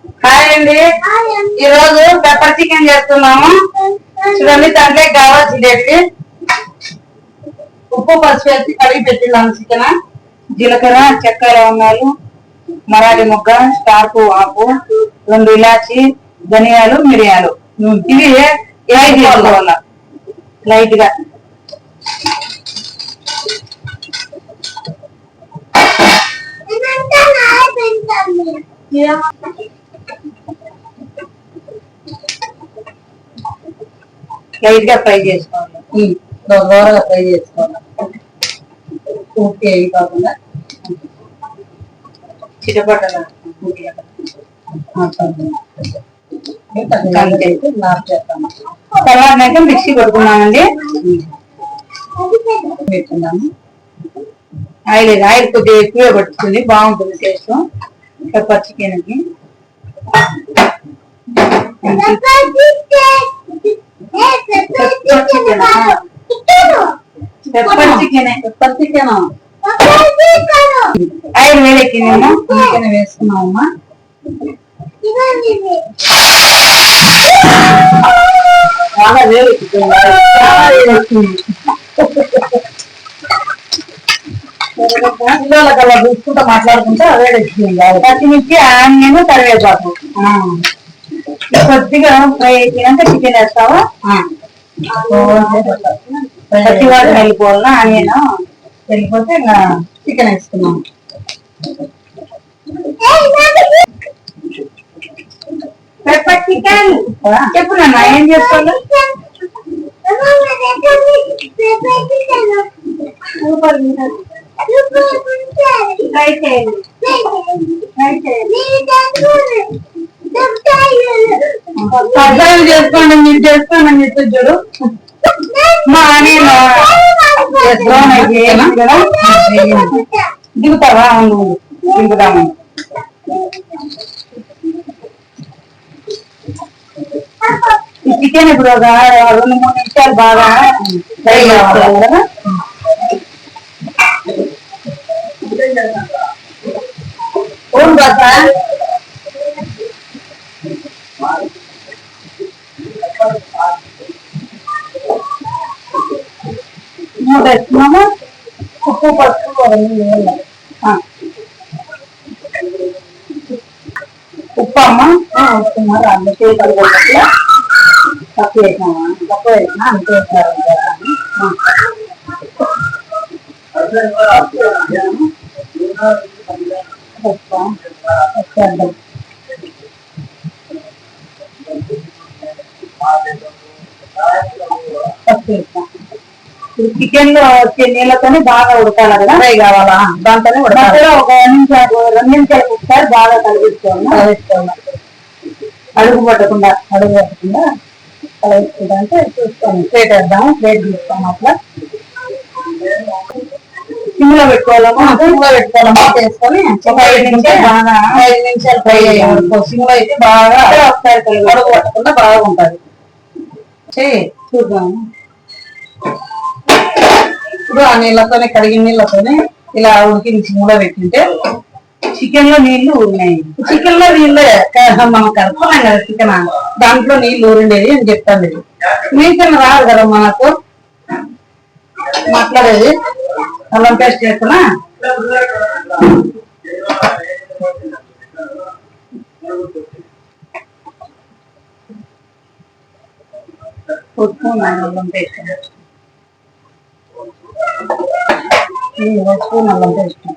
Hi అండి, ఈ రోజు పెప్పర్ చికెన్ చేస్తున్నాము. చూడండి, దాంట్లోకి కావాల్సిందేంటి ఉప్పు పసుపు వేసి కడిగి పెట్టినాము చికెన్, జీలకర్ర, చక్కెర, లవంగాలు, మరాఠీ మొగ్గ, స్టార్పు ఆకు, 2 ఇలాచి, ధనియాలు, మిరియాలు. ఇవి యాడ్ చేసుకోవాల లైట్ గా. లైట్ గా ఫ్రై చేసుకోవాలి, దూరగా ఫ్రై చేసుకోవాలి. ఓకే, కాకుండా చిటపట తర్వాత మిక్సీ కొట్టుకున్నామండి. పెట్టుకున్నాము. ఆయిల్ కొద్దిగా ఎక్కువే పట్టుతుంది, బాగుంటుంది టేస్ట్ పెప్పర్ చికెన్ కి. ఆయిల్ వేడెక్కిందేమో, చికెన్ వేసుకున్నామమ్మా. బాగా వేడెక్కుతుంది, చూసుకుంటా మాట్లాడుకుంటా వేడెక్కింది. పచ్చిమిర్చి, ఆనియన్, కరివేపాకు కొద్దిగా ఫ్రై అయిపోయినాక చికెన్ వేస్తావా. పచ్చి వాడు వెళ్ళిపోవాలా, ఆనియన్ వెళ్ళిపోతే ఇంకా చికెన్ వేసుకున్నాం. పెప్పర్ చికెన్ చెప్పు నాన్న, ఏం చేసుకోవాలి? అర్థం చేసుకోండి, మీరు చేసుకోండి అని చెప్పి చూడు. మా నేను దిగుతావా? దిగుతాము. ఈ చికెన్ ఇప్పుడు ఒక 2-3 నిమిషాలు బాగా ఫ్రై చేసుకోవాలి కదా. అవును కదా, వేసుకున్నాము. ఉప్పు పసుపు ఉప్పు అమ్మ, ఉప్పు అన్ని తక్కువ వేసినామా? తక్కువ వేసినా అంతే వేసినారు. చికెన్ లో వచ్చే నీళ్ళతోనే బాగా ఉడకాలి కదా, ఫ్రై కావాలా, దాంతోనే ఉడకాలి. ఒక 2 నిమిషాలకు ఒకసారి బాగా కలిగించుకోవాలి. అడుగు పట్టకుండా కలిగించుకుంటే చూసుకోండి. ప్లేట్ వేద్దాం, ప్లేట్ తీసుకోండి. అట్లా సిమ్లో పెట్టుకోవాలమ్మా, సిమ్లో పెట్టుకోవాలమ్మా. చేసుకొని ఒక 5 నిమిషాలు బాగా 5 నిమిషాలు ఫ్రై అయ్యాము. సిమ్లో అయితే బాగా ఒకసారి అడుగు పట్టకుండా బాగుంటది. చూద్దాము. ఇప్పుడు ఆ నీళ్ళతోనే, కడిగిన నీళ్ళతోనే ఇలా ఉడికించి మూల పెట్టింటే చికెన్ లో నీళ్లు ఊరినాయి. చికెన్ లో నీళ్ళు మనం కలుపుకున్నాం కదా చికెన్, దాంట్లో నీళ్లు ఊరిండేది అని చెప్తాను. మీకన్నా రాదు కదా మనకు మాట్లాడేది. అల్లం పేస్ట్ చేసుకున్నా అల్లం పేస్ట్, అల్లం పేస్ట్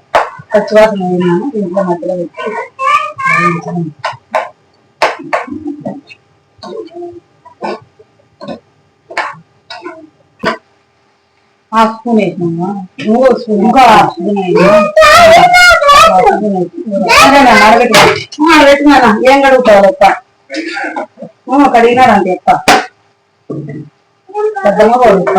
పచ్చివాసన వేసినాను. దీంట్లో మధ్యలో పెట్టి హాఫ్ స్పూన్ వేసినాము. ఇంకో స్పూన్, ఇంకో హాఫ్ స్పూన్ అడబెట్టినా. ఏం కడుగుతావు లెక్క? కడిగినాడు అంతే. ఎప్ప పెద్దమ్మ కూడా ఎప్ప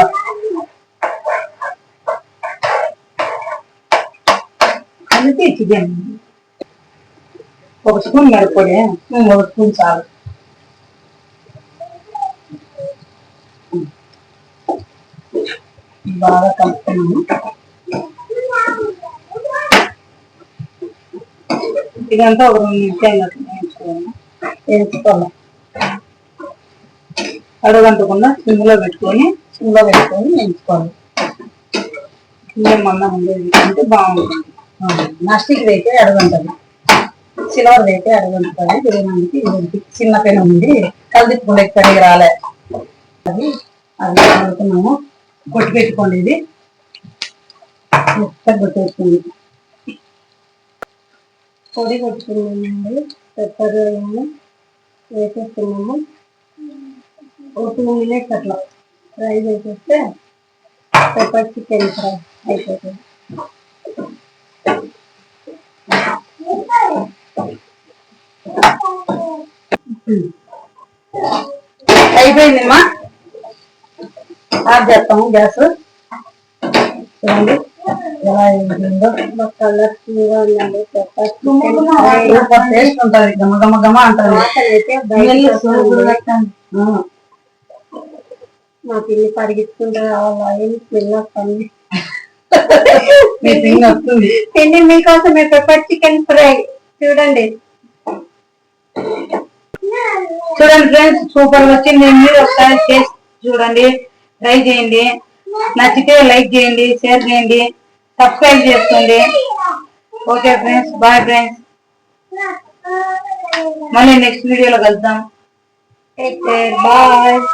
అందుకే చికెన్ 1 స్పూన్ మిరప్పొడి, 1 స్పూన్ చాలు. బాగా కలుపుతున్నాము. ఇదంతా ఒక 2 నిమిషాలు వేయించుకోవాలి. వేయించుకోవాలి. అడుగంటకుండా సిమ్లో పెట్టుకొని వేయించుకోవాలి. బియ్యం మన్నా ఉండేది అంటే బాగుంటుంది. నాస్టిక్ అయితే అడుగంటుంది, సిల్వర్ అయితే అడుగంటుంది. బిర్యానీకి చిన్న పెను ఉంది, కలిదిప్పుకుంటే కడిగి రాలే. అది అనుకున్నాము. కొట్టి పెట్టుకోండి, ఇది మొత్తం కొట్టేసుకుంది. పొడి కొట్టుకున్నామండి. పెప్పర్ వేసేస్తున్నాము. ఒక 2 మినిట్స్ అట్లా ఫ్రై చేసేస్తే పెప్పర్ చికెన్ ఫ్రై అయిపోతుంది. అయిపోయిందమ్మా. ఆఫ్ చేస్తాము గ్యాస్. చూడండి ఎలా అయిందో. కలర్ టేస్ట్ ఉంటుంది, గమ గమ గమ అంటుంది. మా పిల్లి పరిగెత్తుకుంటూ రావాలి. స్మెల్ వస్తుంది. మీ పిల్లి వస్తుంది. పిల్లి మీకోసమే పెప్పర్ చికెన్ ఫ్రై. చూడండి ఫ్రెండ్స్, సూపర్ వచ్చింది. మీరు ఒకసారి టేస్ట్ చూడండి, ట్రై చేయండి. నచ్చితే లైక్ చేయండి, షేర్ చేయండి, సబ్స్క్రైబ్ చేసుకోండి. Okay friends, bye friends. మళ్ళీ నెక్స్ట్ వీడియోలో కలుద్దాం. బాయ్.